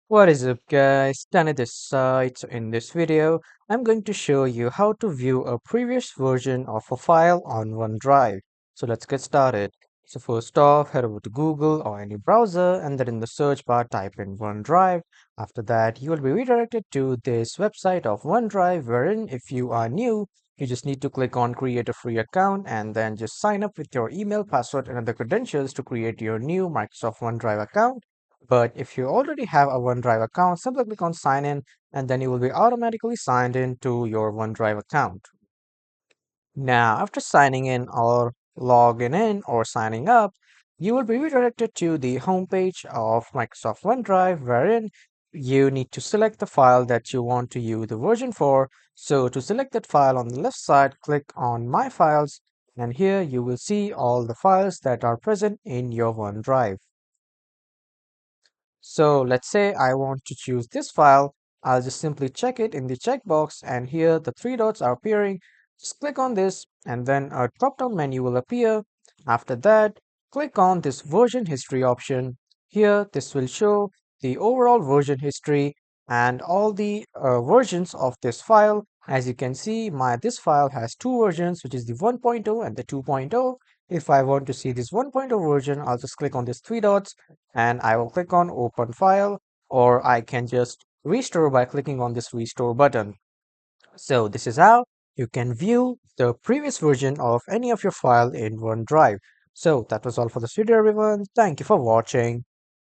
What is up, guys? Danny this side. So in this video, I'm going to show you how to view a previous version of a file on OneDrive. So let's get started. So first off, head over to Google or any browser and then in the search bar type in OneDrive. After that, you will be redirected to this website of OneDrive wherein if you are new, you just need to click on create a free account and then just sign up with your email, password and other credentials to create your new Microsoft OneDrive account. But if you already have a OneDrive account, simply click on sign in and then you will be automatically signed in to your OneDrive account. Now, after signing in or logging in or signing up, you will be redirected to the homepage of Microsoft OneDrive, wherein you need to select the file that you want to use the version for. So to select that file on the left side, click on My Files, and here you will see all the files that are present in your OneDrive. So let's say I want to choose this file. I'll just simply check it in the checkbox and here the three dots are appearing. Just click on this and then a drop-down menu will appear. After that, click on this version history option. Here, this will show the overall version history and all the versions of this file. As you can see, this file has two versions, which is the 1.0 and the 2.0. If I want to see this 1.0 version, I'll just click on these three dots and I will click on open file, or I can just restore by clicking on this restore button. So this is how you can view the previous version of any of your file in OneDrive. So that was all for this video everyone. Thank you for watching.